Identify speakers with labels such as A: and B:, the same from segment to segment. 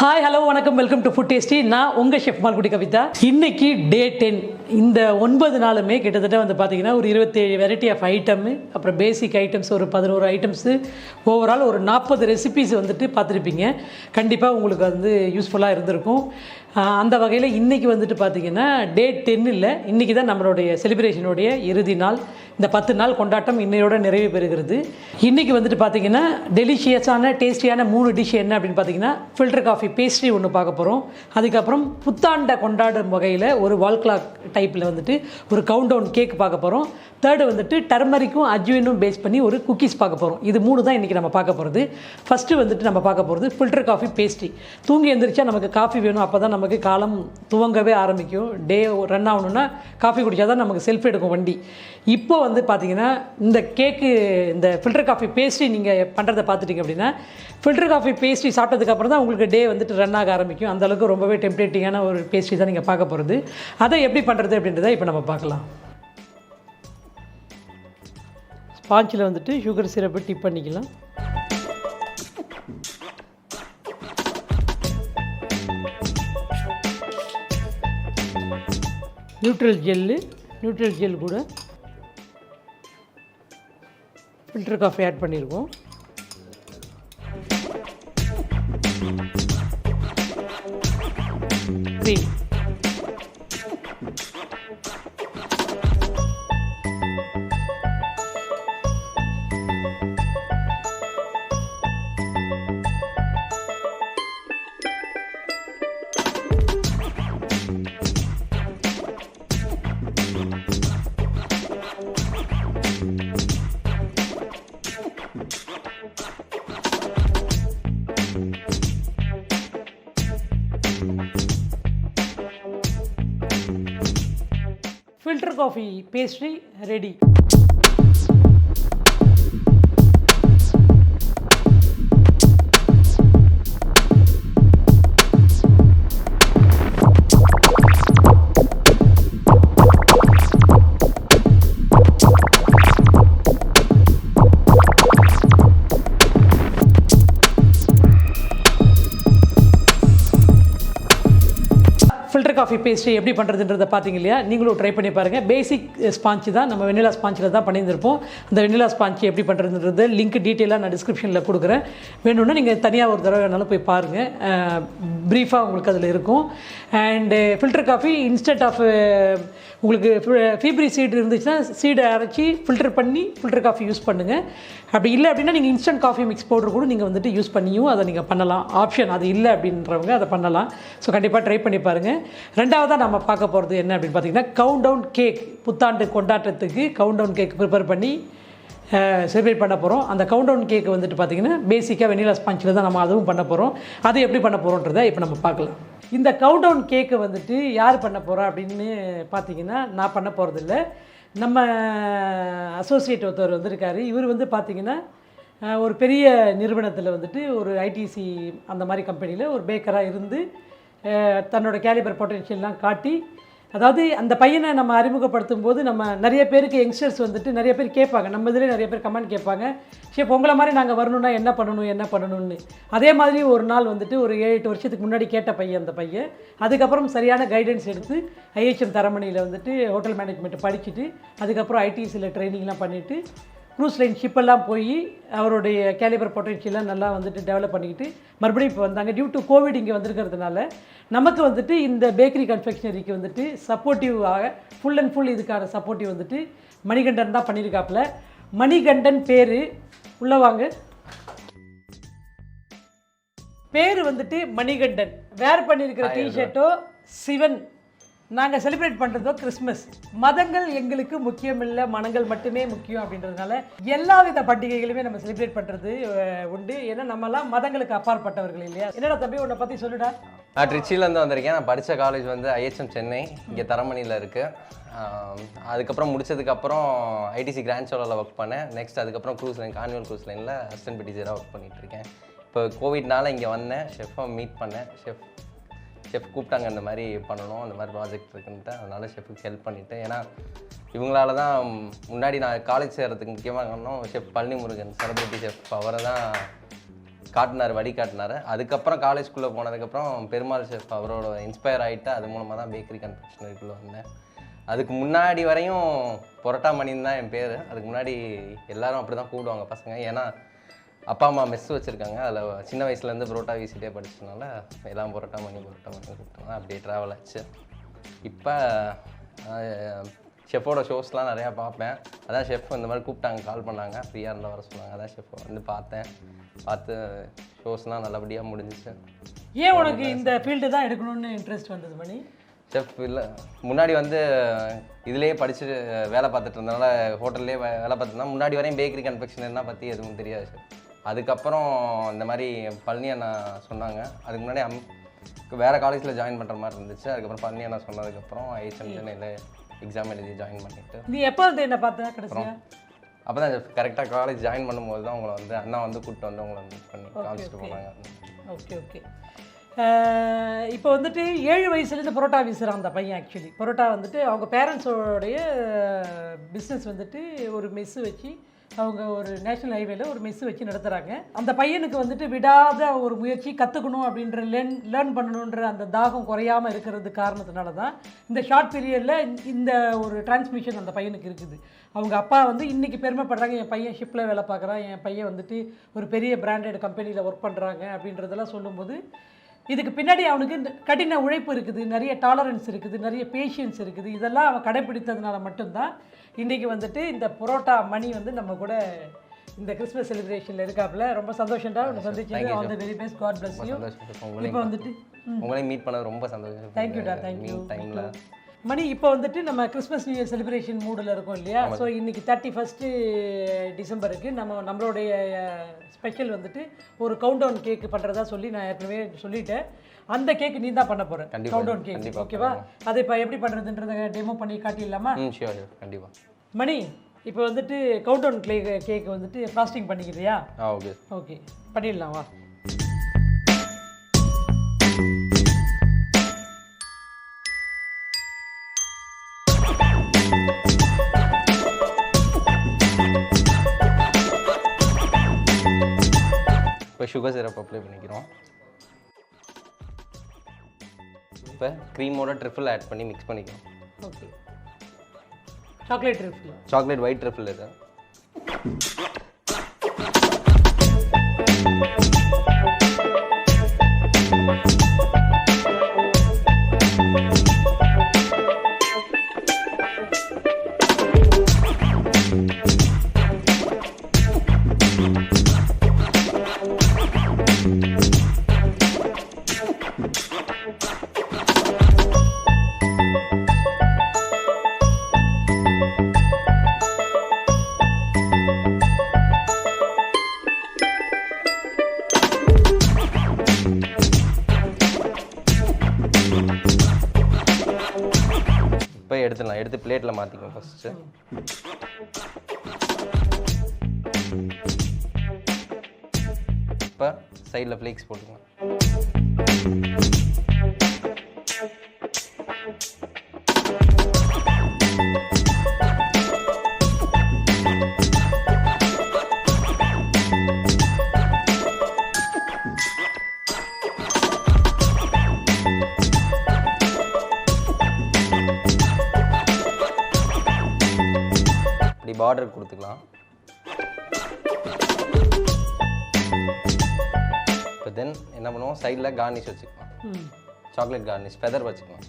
A: Hi hello வணக்கம் welcome to food tasty. நான் உங்கள் ஷெஃப் மால்குடி கவிதா. இன்னைக்கு டே 10. இந்த 9 நாளுமே கிட்டத்தட்ட வந்து பார்த்தீங்கன்னா ஒரு 27 வெரைட்டி ஆஃப் ஐட்டமு, அப்புறம் பேசிக் ஐட்டம்ஸ் ஒரு 11 ஐட்டம்ஸு, ஓவரால் ஒரு 40 ரெசிபீஸ் வந்துட்டு பார்த்துருப்பீங்க. கண்டிப்பாக உங்களுக்கு வந்து யூஸ்ஃபுல்லாக இருந்திருக்கும். அந்த வகையில் இன்றைக்கி வந்துட்டு பார்த்திங்கன்னா டே 10 இல்லை, இன்றைக்கி தான் நம்மளுடைய செலிப்ரேஷனுடைய இறுதி நாள். இந்த 10 நாள் கொண்டாட்டம் இன்னையோட நிறைவு பெறுகிறது. இன்றைக்கி வந்துட்டு பார்த்திங்கன்னா டெலிஷியஸான டேஸ்டியான 3 டிஷ் என்ன அப்படின்னு பார்த்தீங்கன்னா ஃபில்டர் காஃபி பேஸ்ட்ரி ஒன்று பார்க்க போகிறோம். அதுக்கப்புறம் புத்தாண்டை கொண்டாடும் வகையில் ஒரு வால் கிளாக் டைப்பில் வந்துட்டு ஒரு கவுண்ட் டவுன் கேக் பார்க்க போகிறோம். தேர்டு வந்துட்டு டர்மரிக்கும் அஜ்வைனும் பேஸ் பண்ணி ஒரு குக்கீஸ் பார்க்க போகிறோம். இது 3 தான் இன்றைக்கி நம்ம பார்க்க போகிறது. ஃபஸ்ட்டு வந்துட்டு நம்ம பார்க்க போகிறது ஃபில்டர் காஃபி பேஸ்ட்ரி. தூங்கி எழுந்திரிச்சா நமக்கு காஃபி வேணும், அப்போ தான் நமக்கு காலம் துவங்கவே ஆரம்பிக்கும். டே ரன் ஆகணுன்னா காஃபி குடித்தா தான் நமக்கு செல்ஃப் எடுக்கும் வண்டி. இப்போ வந்து பார்த்திங்கன்னா இந்த கேக்கு, இந்த ஃபில்டர் காஃபி பேஸ்ட்ரி நீங்கள் பண்ணுறதை பார்த்துட்டிங்க அப்படின்னா ஃபில்டர் காஃபி பேஸ்ட்ரி சாப்பிட்டதுக்கப்புறம் தான் உங்களுக்கு டே வந்துட்டு ரன் ஆக ஆரம்பிக்கும். அந்தளவுக்கு ரொம்பவே டெம்ப்ளேட்டிங்கான ஒரு பேஸ்ட்ரி தான் நீங்கள் பார்க்க போகிறது. அதை எப்படி பண்ணுறது அப்படின்றத இப்போ நம்ம பார்க்கலாம். ஸ்பாஞ்சில் வந்துட்டு சுகர் சிரப்பு டிப் பண்ணிக்கலாம். நியூட்ரல் ஜெல் கூட ஃபில்டர் காஃபி ஆட் பண்ணியிருக்கோம். Cream, filter coffee pastry ready. Filter coffee pastry எப்படி பண்ணுறதுன்றதை பார்த்தீங்க இல்லையா? நீங்களும் ட்ரை பண்ணி பாருங்கள். பேசிக் ஸ்பாஞ்ச் தான், நம்ம வெண்ணிலா ஸ்பாஞ்சில் தான் பண்ணியிருந்திருப்போம். அந்த வெண்ணிலா ஸ்பாஞ்ச் எப்படி பண்ணுறதுன்றது லிங்க் டீட்டெயிலாக நான் டிஸ்கிரிப்ஷனில் கொடுக்குறேன். வேணும்னா நீங்கள் தனியாக ஒரு தடவை வேணாலும் போய் பாருங்கள். ப்ரீஃபாக உங்களுக்கு அதில் இருக்கும். அண்டு ஃபில்டர் காஃபி இன்ஸ்டன்ட் ஆஃப் உங்களுக்கு ஃபீப்ரி சீடு இருந்துச்சுன்னா சீடை அரைச்சி ஃபில்டர் பண்ணி ஃபில்டர் காஃபி யூஸ் பண்ணுங்கள். அப்படி இல்லை அப்படின்னா நீங்கள் இன்ஸ்டன்ட் காஃபி மிக்ஸ் பவுடர் கூட நீங்கள் வந்துட்டு யூஸ் பண்ணியும் அதை நீங்கள் பண்ணலாம். ஆப்ஷன் அது இல்லை அப்படின்றவங்க அதை பண்ணலாம். ஸோ கண்டிப்பாக ட்ரை பண்ணி பாருங்கள். ரெண்டாவதாக நம்ம பார்க்க போகிறது என்ன அப்படின்னு பார்த்தீங்கன்னா கவுண்ட் டவுன் கேக். புத்தாண்டு கொண்டாட்டத்துக்கு கவுண்ட் டவுன் கேக் ப்ரிப்பேர் பண்ணி செலிப்ரேட் பண்ண போகிறோம். அந்த கவுண்ட் டவுன் கேக் வந்துட்டு பார்த்திங்கன்னா பேசிக்காக வெண்ணிலா ஸ்பாஞ்சில் தான் நம்ம அதுவும் பண்ண போகிறோம். அது எப்படி பண்ண போகிறோன்றதை இப்போ நம்ம பார்க்கலாம். இந்த கவுண்ட் டவுன் கேக்கை வந்துட்டு யார் பண்ண போகிறா அப்படின்னு பார்த்தீங்கன்னா நான் பண்ண போகிறதில்ல. நம்ம அசோசியேட் ஒருத்தர் வந்திருக்காரு. இவர் வந்து பார்த்திங்கன்னா ஒரு பெரிய நிறுவனத்தில் வந்துட்டு ஒரு ஐடிசி அந்த மாதிரி கம்பெனியில் ஒரு பேக்கராக இருந்து தன்னோட கேலிபர் பொட்டன்ஷியல்லாம் காட்டி, அதாவது அந்த பையனை நம்ம அறிமுகப்படுத்தும் போது நம்ம நிறைய பேருக்கு யங்ஸ்டர்ஸ் வந்துட்டு நிறைய பேர் கேட்பாங்க, நம்ம இதில் நிறைய பேர் கமெண்ட் கேட்பாங்க, ஷேப் உங்களை மாதிரி நாங்கள் வரணுன்னா என்ன பண்ணணும்னு. அதே மாதிரி ஒரு நாள் வந்துட்டு ஒரு 7-8 வருஷத்துக்கு முன்னாடி கேட்ட பையன் அந்த பையன். அதுக்கப்புறம் சரியான கைடன்ஸ் எடுத்து ஐஹெச்எம் தரமணியில் வந்துட்டு ஹோட்டல் மேனேஜ்மெண்ட் படிச்சுட்டு அதுக்கப்புறம் ஐடிசியில் ட்ரைனிங்லாம் பண்ணிவிட்டு க்ரூஸ் லைன் ஷிப்பெல்லாம் போய் அவருடைய கேலிபர் பொட்டன்ஷியலாம் நல்லா வந்துட்டு டெவலப் பண்ணிக்கிட்டு மறுபடியும் இப்போ வந்தாங்க. டியூ டு கோவிட் இங்கே வந்திருக்கிறதுனால நமக்கு வந்துட்டு இந்த பேக்கரி கன்ஃபெக்ஷனரிக்கு வந்துட்டு சப்போர்ட்டிவாக ஃபுல் அண்ட் ஃபுல் இதுக்கான சப்போர்ட்டிவ் வந்துட்டு மணிகண்டன் தான் பண்ணியிருக்காப்புல. மணிகண்டன் பேர் உள்ளவாங்க, பேர் வந்துட்டு மணிகண்டன். வேர் பண்ணியிருக்கிற டிஷர்ட்டோ சிவன். நாங்கள் செலிப்ரேட் பண்ணுறதோ கிறிஸ்மஸ். மதங்கள் எங்களுக்கு முக்கியம் இல்லை, மனங்கள் மட்டுமே முக்கியம் அப்படின்றதுனால எல்லா வித பண்டிகைகளுமே நம்ம செலிப்ரேட் பண்ணுறது உண்டு. ஏன்னா நம்மலாம் மதங்களுக்கு அப்பாற்பட்டவர்கள் இல்லையா? என்னடா தம்பி உன்னை பற்றி சொல்லுடா.
B: நான் ட்ரிச்சிலேருந்து வந்திருக்கேன். நான் படித்த காலேஜ் வந்து ஐஹெச்எம் சென்னை, இங்கே தரமணியில் இருக்குது. அதுக்கப்புறம் முடிச்சதுக்கப்புறம் ஐடிசி கிராண்ட் சோலாவில் ஒர்க் பண்ணேன். நெக்ஸ்ட் அதுக்கப்புறம் க்ரூஸ் லைன், கான்வெல் க்ரூஸ் லைனில் அசிஸ்டன்ட் பிடிச்சராக ஒர்க் பண்ணிகிட்ருக்கேன். இப்போ கோவிட்னால இங்கே வந்தேன், ஷெஃப்பை மீட் பண்ணேன். ஷெஃப் கூப்பிட்டாங்க, இந்த மாதிரி பண்ணணும், அந்த மாதிரி ப்ராஜெக்ட் இருக்குன்ட்டு. அதனால் ஷெஃபுக்கு ஹெல்ப் பண்ணிவிட்டு, ஏன்னா இவங்களால தான் முன்னாடி நான் காலேஜ் சேர்கிறதுக்கு முக்கியமாக காரணம் chef Palani Murugan, celebrity chef. அவரை தான் காட்டினார், வழி காட்டினார். அதுக்கப்புறம் காலேஜ்குள்ளே போனதுக்கப்புறம் பெருமாள் ஷெஃப் அவரோட இன்ஸ்பயர் ஆகிட்டு அது மூலமாக தான் பேக்கரி கன்ஃபெக்ஷனரிக்குள்ளே வந்தேன். அதுக்கு முன்னாடி வரையும் பொரோட்டா மணின்னு தான் என் பேர். அதுக்கு முன்னாடி எல்லாரும் அப்படி தான் கூப்பிடுவாங்க பசங்க. ஏன்னா அப்பா அம்மா மெஸ் வச்சுருக்காங்க. அதில் சின்ன வயசுலேருந்து பரோட்டா வீசிட்டே படிச்சதுனால எல்லாம் பரோட்டா மணி கூப்பிட்டாங்க. அப்படியே ட்ராவல் ஆச்சு. இப்போ ஷெஃபோட ஷோஸ்லாம் நிறையா பார்ப்பேன். அதான் ஷெஃப் இந்த மாதிரி கூப்பிட்டாங்க, கால் பண்ணாங்க, ஃப்ரீயாக இருந்தால் வர சொன்னாங்க. அதான் ஷெஃப் வந்து பார்த்து ஷோஸ்லாம் நல்லபடியாக முடிஞ்சிச்சு.
A: ஏன் உனக்கு இந்த ஃபீல்டு தான் எடுக்கணும்னு இன்ட்ரெஸ்ட் வந்தது மணி?
B: ஷெஃப் இல்லை, முன்னாடி வந்து இதுலேயே படிச்சுட்டு வேலை பார்த்துட்டு இருந்தனால ஹோட்டல்லே வேலை பார்த்துருந்தா முன்னாடி வரையும் பேக்கரி கன்ஃபெக்ஷனர்னா பற்றி எதுவும் தெரியாது ஷெஃப். அதுக்கப்புறம் இந்த மாதிரி பழனி அண்ணா சொன்னாங்க. அதுக்கு முன்னாடி வேறு காலேஜில் ஜாயின் பண்ணுற மாதிரி இருந்துச்சு. அதுக்கப்புறம் பழனி அண்ணா சொன்னதுக்கப்புறம் ஐஎச்எம் சென்னையில் எக்ஸாம் எழுதி ஜாயின் பண்ணிவிட்டு.
A: நீ எப்போ வந்து என்ன பார்த்தேன் கடைசியாக?
B: அப்போ தான் கரெக்டாக காலேஜ் ஜாயின் பண்ணும்போது தான் உங்களை வந்து அண்ணா வந்து கூப்பிட்டு வந்து உங்களை மீட் பண்ணி காலேஜுக்கு போனாங்க.
A: Okay okay. இப்போ வந்துட்டு 7 வயசுலேருந்து பரோட்டா வீசுகிறான் அந்த பையன். ஆக்சுவலி பரோட்டா வந்துட்டு அவங்க பேரண்ட்ஸோடைய பிஸ்னஸ் வந்துட்டு ஒரு மெஸ்ஸு வச்சு அவங்க ஒரு நேஷ்னல் ஹைவேல ஒரு மெஸ்ஸு வச்சு நடத்துகிறாங்க. அந்த பையனுக்கு வந்துட்டு விடாத ஒரு முயற்சி, கற்றுக்கணும் அப்படின்ற லேர்ன் பண்ணணுன்ற அந்த தாகம் குறையாமல் இருக்கிறது காரணத்தினால தான் இந்த ஷார்ட் பீரியடில் இந்த ஒரு டிரான்ஸ்மிஷன் அந்த பையனுக்கு இருக்குது. அவங்க அப்பா வந்து இன்றைக்கி பெருமைப்படுறாங்க, என் பையன் ஷிப்பில் வேலை பார்க்குறான், என் பையன் வந்துட்டு ஒரு பெரிய பிராண்டட் கம்பெனியில் ஒர்க் பண்ணுறாங்க அப்படின்றதெல்லாம் சொல்லும்போது இதுக்கு பின்னாடி அவனுக்கு கடின உழைப்பு இருக்குது, நிறைய டாலரன்ஸ் இருக்குது, நிறைய பேஷியன்ஸ் இருக்குது. இதெல்லாம் அவன் கடைப்பிடித்ததுனால மட்டும்தான் இன்றைக்கி வந்துட்டு இந்த பரோட்டா மணி வந்து நம்ம கூட இந்த கிறிஸ்மஸ் செலிப்ரேஷனில் இருக்காப்புல. ரொம்ப சந்தோஷம்டா உன்னை சந்திச்சது. All the very best, God bless you. இப்போ வந்துட்டு
B: உங்களையும் மீட் பண்ணது ரொம்ப சந்தோஷம்.
A: தேங்க்யூடா, தேங்க்யூ டைமில் மணி. இப்போ வந்துட்டு நம்ம கிறிஸ்மஸ் நியூ இயர் செலிப்ரேஷன் மூடில் இருக்கோம் இல்லையா? ஸோ இன்றைக்கி 31 டிசம்பருக்கு நம்மளுடைய ஸ்பெஷல் வந்துட்டு ஒரு கவுண்டவுன் கேக்கு பண்ணுறதா சொல்லி நான் ஏற்கனவே சொல்லிட்டேன். அந்த கேக்கு நீ தான் பண்ண போகிற கவுண்டவுன் கேக், ஓகேவா? அதை இப்போ எப்படி பண்ணுறதுன்றதை டெமோ பண்ணி காட்டிடலாமா?
B: கண்டிப்பாக.
A: மணி, இப்போ வந்துட்டு கவுண்டவுன் கேக்கு வந்துட்டு ஃபாஸ்டிங் பண்ணிக்கிறியா?
B: ஓகே
A: ஓகே, பண்ணிடலாம் வா.
B: இப்போ சுகர் சிரப் அப்ளை பண்ணிக்கிறோம். இப்போ க்ரீமோட ட்ரிஃபிள் ஆட் பண்ணி மிக்ஸ் பண்ணிக்கிறோம்.
A: Okay, chocolate trifle,
B: chocolate white trifle இது. எடுத்து பிளேட்டில் மாற்றிக்கணும் ஃபஸ்ட்டு. இப்போ சைடில் ஃப்ளேக்ஸ் போட்டுக்கலாம். பார்டர் கொடுத்துக்கலாம். இப்போ தென் என்ன பண்ணுவோம், சைடில் கார்னிஷ் வச்சுக்கலாம். சாக்லேட் கார்னிஷ் ஃபெதர் வச்சுக்கலாம்.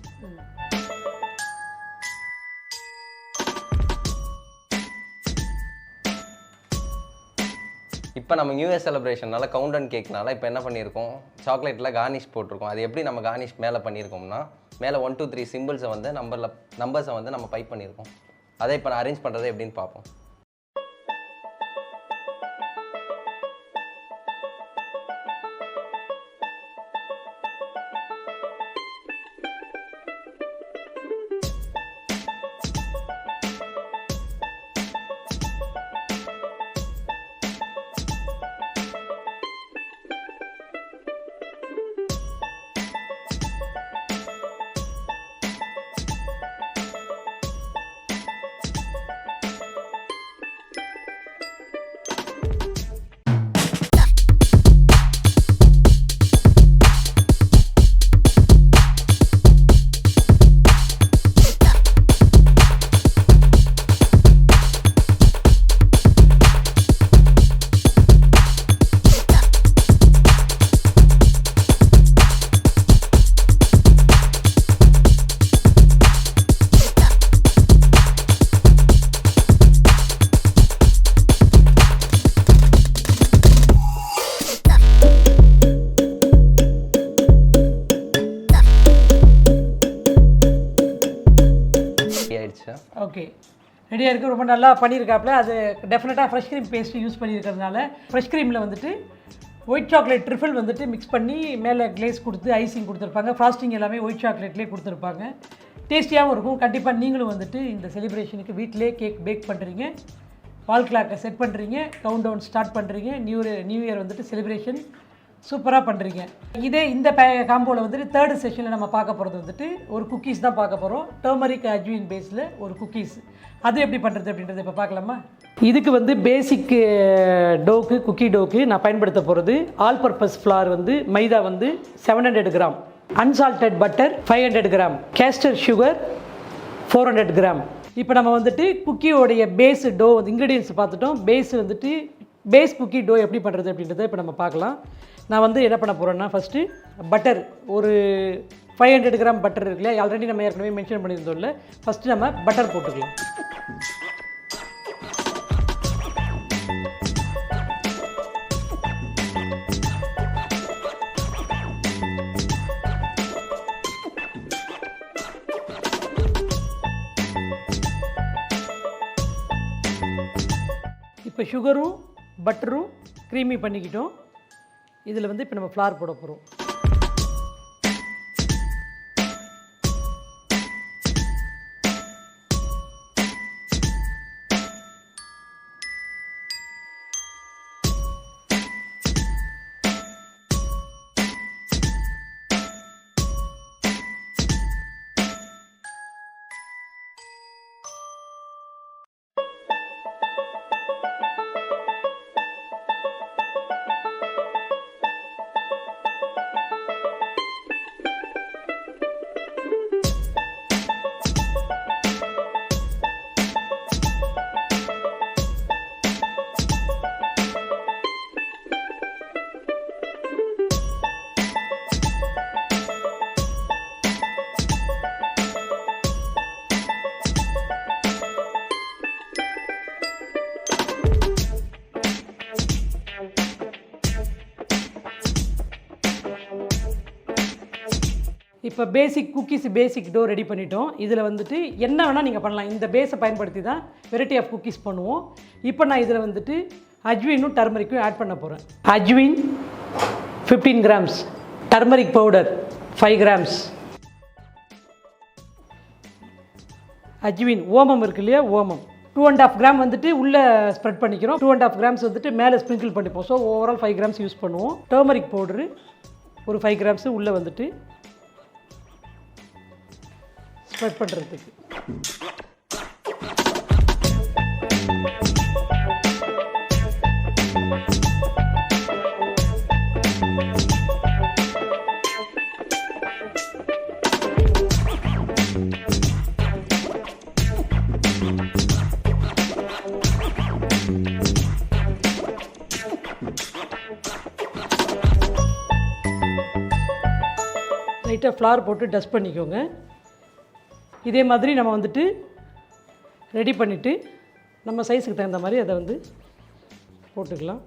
B: இப்போ நம்ம நியூ இயர் செலிப்ரேஷனால கவுண்டவுன் கேக்னால இப்போ என்ன பண்ணியிருக்கோம், சாக்லேட்டில் கார்னிஷ் போட்டிருக்கோம். அது எப்படி நம்ம கார்னிஷ் மேலே பண்ணியிருக்கோம்னா, மேலே 1 2 3 சிம்பிள்ஸை வந்து நம்பர்ஸை வந்து நம்ம பைப் பண்ணியிருக்கோம். அதை இப்போ நான் அரேஞ்ச் பண்ணுறது எப்படின்னு பார்ப்போம். ஆயிடுச்சு.
A: ஓகே, ரெடியாக இருக்குது. ரொம்ப நல்லா பண்ணியிருக்காப்புல. அது டெஃபினட்டாக ஃப்ரெஷ் க்ரீம் பேஸ்ட் யூஸ் பண்ணியிருக்கிறதுனால ஃப்ரெஷ் க்ரீமில் வந்துட்டு ஒயிட் சாக்லேட் ட்ரிஃபிள் வந்துட்டு மிக்ஸ் பண்ணி மேலே கிளேஸ் கொடுத்து ஐசிங் கொடுத்துருப்பாங்க. ஃப்ராஸ்டிங் எல்லாமே ஒயிட் சாக்லேட்லேயே கொடுத்துருப்பாங்க. டேஸ்டியாகவும் இருக்கும். கண்டிப்பாக நீங்களும் வந்துட்டு இந்த செலிப்ரேஷனுக்கு வீட்டிலே கேக் பேக் பண்ணுறீங்க, வால் கிளாக்கை செட் பண்ணுறீங்க, கவுண்ட் டவுன் ஸ்டார்ட் பண்ணுறீங்க, நியூ இயர் வந்துட்டு செலிப்ரேஷன் சூப்பராக பண்ணுறீங்க. இந்த காம்போவில் வந்துட்டு தேர்டு செஷனில் நம்ம பார்க்க போகிறது வந்துட்டு ஒரு குக்கீஸ் தான் பார்க்க போகிறோம். டர்மரிக் அஜ்வின் பேஸில் ஒரு குக்கீஸ். அது எப்படி பண்ணுறது அப்படின்றத இப்போ பார்க்கலாமா? இதுக்கு வந்து பேசிக் டோக்கு, குக்கி டோக்கு நான் பயன்படுத்த போகிறது ஆல் பர்பஸ் ஃப்ளார் வந்து மைதா வந்து 700 gram, unsalted butter 500 gram, castor sugar 400 gram. இப்போ நம்ம வந்துட்டு குக்கியோடைய பேஸ் டோ வந்து இன்க்ரீடியன்ஸ் பார்த்துட்டோம். பேஸ் குக்கி டோ எப்படி பண்ணுறது அப்படின்றத இப்போ நம்ம பார்க்கலாம். நான் வந்து என்ன பண்ண போகிறேன்னா, ஃபஸ்ட்டு பட்டர் ஒரு 500 கிராம் பட்டர் இருக்குல்ல, ஆல்ரெடி நம்ம ஏற்கனவே மென்ஷன் பண்ணியிருந்தோம் இல்லை. ஃபஸ்ட்டு நம்ம பட்டர் போட்டுக்கலாம். இப்போ சுகரும் பட்டரும் க்ரீமி பண்ணிக்கிட்டோம். இதில் வந்து இப்போ நம்ம ஃப்ளார் போட போகிறோம். இப்போ பேசிக் டோ ரெடி பண்ணிட்டோம். இதில் வந்துட்டு என்ன வேணால் நீங்கள் பண்ணலாம். இந்த பேஸை பயன்படுத்தி தான் வெரைட்டி ஆஃப் குக்கீஸ் பண்ணுவோம். இப்போ நான் இதில் வந்துட்டு அஜ்வீனும் டர்மரிக்கும் ஆட் பண்ண போகிறேன். அஜ்வீன் 15 கிராம்ஸ், டர்மரிக் பவுடர் 5 கிராம்ஸ், அஜ்வீன் ஓமம் இருக்கு இல்லையா, ஓமம் 2.5 கிராம் வந்துட்டு உள்ளே ஸ்ப்ரெட் பண்ணிக்கிறோம். 2.5 கிராம்ஸ் வந்துட்டு மேலே ஸ்ப்ரிங்கிள் பண்ணிப்போம். ஸோ ஓவரால் 5 கிராம்ஸ் யூஸ் பண்ணுவோம். டர்மரிக் பவுடரு ஒரு 5 கிராம்ஸு உள்ளே வந்துட்டு ஸ்ப்ரெட் பண்ணுறதுக்கு. லைட்டாக ஃப்ளார் போட்டு டஸ்ட் பண்ணிக்கோங்க. இதே மாதிரி நம்ம வந்துட்டு ரெடி பண்ணிவிட்டு நம்ம சைஸுக்கு தகுந்த மாதிரி அதை வந்து போட்டுக்கலாம்.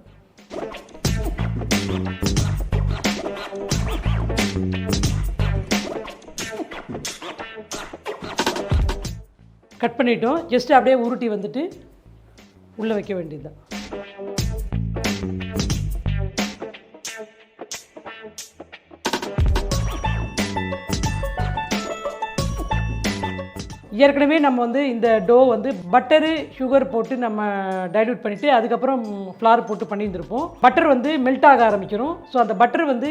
A: கட் பண்ணிட்டோம். ஜஸ்ட்டு அப்படியே உருட்டி வந்துட்டு உள்ளே வைக்க வேண்டியது தான். ஏற்கனவே நம்ம வந்து இந்த டோ வந்து பட்டரு சுகர் போட்டு நம்ம டைல்யூட் பண்ணிவிட்டு அதுக்கப்புறம் ஃப்ளார் போட்டு பண்ணியிருந்திருப்போம். பட்டர் வந்து மெல்ட் ஆக ஆரம்பிக்கிறோம். ஸோ அந்த பட்டர் வந்து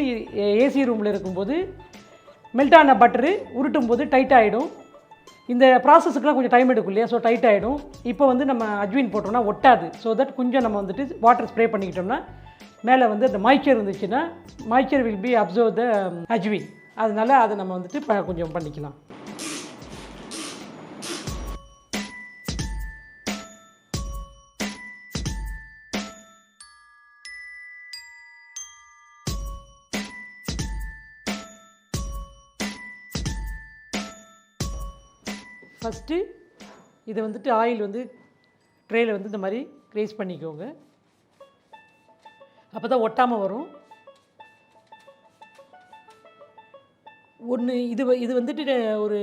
A: ஏசி ரூமில் இருக்கும்போது மெல்ட் ஆன பட்டரு உருட்டும் போது டைட் ஆகிடும். இந்த ப்ராசஸுக்குலாம் கொஞ்சம் டைம் எடுக்கும் இல்லையா, ஸோ டைட் ஆகிடும். இப்போ வந்து நம்ம அஜ்வீன் போட்டோம்னா ஒட்டாது. ஸோ தட் கொஞ்சம் நம்ம வந்துட்டு வாட்டர் ஸ்ப்ரே பண்ணிக்கிட்டோம்னா மேலே வந்து அந்த மாய்ச்சர் இருந்துச்சுன்னா moisture will be absorb the ajwain. அதனால அதை நம்ம வந்துட்டு கொஞ்சம் பண்ணிக்கலாம். ஃபஸ்ட்டு இதை வந்துட்டு ஆயில் வந்து ட்ரேயில் வந்து இந்த மாதிரி க்ரேஸ் பண்ணிக்கோங்க. அப்போ தான் ஒட்டாமல் வரும். ஒன்று இது வந்துட்டு ஒரு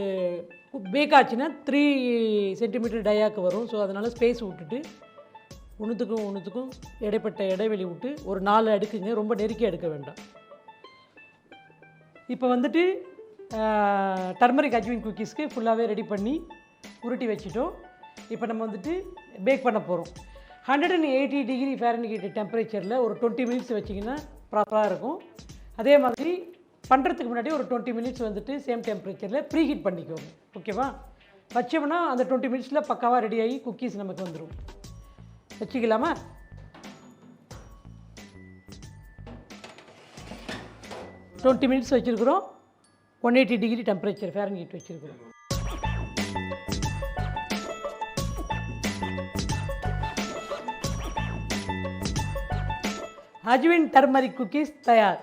A: பேக் ஆச்சுன்னா 3 சென்டிமீட்டர் டயாக்கு வரும். ஸோ அதனால் ஸ்பேஸ் விட்டுட்டு ஒன்றுத்துக்கும் இடைப்பட்ட இடைவெளி விட்டு ஒரு 4 அடுக்குங்க, ரொம்ப நெருக்கி எடுக்க வேண்டாம். இப்போ வந்துட்டு டர்மரிக் அஜ்வைன் குக்கீஸ்க்கு ஃபுல்லாகவே ரெடி பண்ணி உருட்டி வச்சுட்டோம். இப்போ நம்ம வந்துட்டு பேக் பண்ண போகிறோம். 180 டிகிரி ஃபாரன்ஹீட் டெம்பரேச்சரில் ஒரு 20 மினிட்ஸ் வச்சிங்கன்னா ப்ராப்பராக இருக்கும். அதே மாதிரி பண்ணுறதுக்கு முன்னாடி ஒரு 20 மினிட்ஸ் வந்துட்டு சேம் டெம்பரேச்சரில் ப்ரீ ஹீட் பண்ணிக்கோங்க. ஓகேவா? வச்சோம்னா அந்த 20 மினிட்ஸில் பக்காவாக ரெடி ஆகி குக்கீஸ் நமக்கு வந்துடும். வச்சுக்கலாமா? டுவெண்ட்டி மினிட்ஸ் வச்சுருக்குறோம். 180 டிகிரி டெம்பரேச்சர் ஃபாரன்ஹீட் வச்சுருக்குறோம். அஜ்வைன் டர்மரிக் குக்கீஸ் தயார்.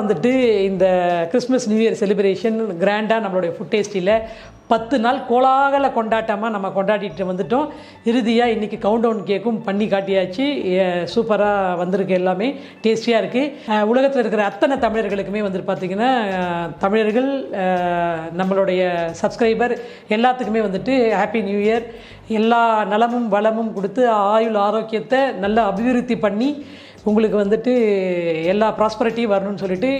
A: வந்துட்டு இந்த கிறிஸ்மஸ் நியூ இயர் செலிப்ரேஷன் கிராண்டாக நம்மளுடைய ஃபுட் டேஸ்டியில் 10 நாள் கோலாகல கொண்டாட்டமாக நம்ம கொண்டாடிட்டு வந்துட்டோம். இறுதியாக இன்றைக்கி கவுண்ட் டவுன் கேக்கும் பண்ணி காட்டியாச்சு. சூப்பராக வந்திருக்கு, எல்லாமே டேஸ்டியாக இருக்குது. உலகத்தில் இருக்கிற அத்தனை தமிழர்களுக்குமே வந்துட்டு பார்த்திங்கன்னா, தமிழர்கள் நம்மளுடைய சப்ஸ்கிரைபர் எல்லாத்துக்குமே வந்துட்டு ஹாப்பி நியூ இயர். எல்லா நலமும் வளமும் கொடுத்து ஆயுள் ஆரோக்கியத்தை நல்லா அபிவிருத்தி பண்ணி உங்களுக்கு வந்துட்டு எல்லா ப்ராஸ்பரிட்டியும் வரணும்னு சொல்லிட்டு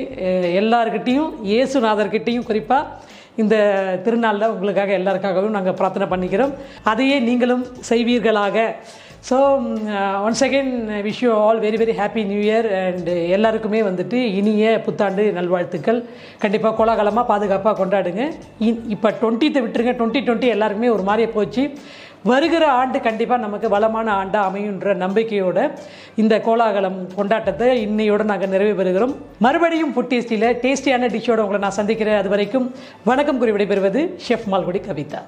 A: எல்லாருக்கிட்டேயும் இயேசுநாதர்கிட்டையும் குறிப்பாக இந்த திருநாளில் உங்களுக்காக எல்லாருக்காகவும் நாங்கள் பிரார்த்தனை பண்ணிக்கிறோம். அதையே நீங்களும் செய்வீர்களாக. So once again wish you all very very happy new year. And எல்லாருக்குமே வந்துட்டு இனிய புத்தாண்டு நல்வாழ்த்துக்கள். கண்டிப்பாக கோலாகலமாக பாதுகாப்பாக கொண்டாடுங்க. இப்போ 20th விட்டுருங்க. 2020 எல்லாருக்குமே ஒரு மாதிரியே போச்சு. வருகிற ஆண்டு கண்டிப்பாக நமக்கு வளமான ஆண்டாக அமையுன்ற நம்பிக்கையோட இந்த கோலாகலம் கொண்டாட்டத்தை இன்னையோடு நாங்கள் நிறைவு பெறுகிறோம். மறுபடியும் ஃபுட் டேஸ்டியில் டேஸ்டியான டிஷ்ஷோடு உங்களை நான் சந்திக்கிறேன். அது வரைக்கும் வணக்கம் கூறி விடைபெறுவது ஷெஃப் மால்குடி கவிதா.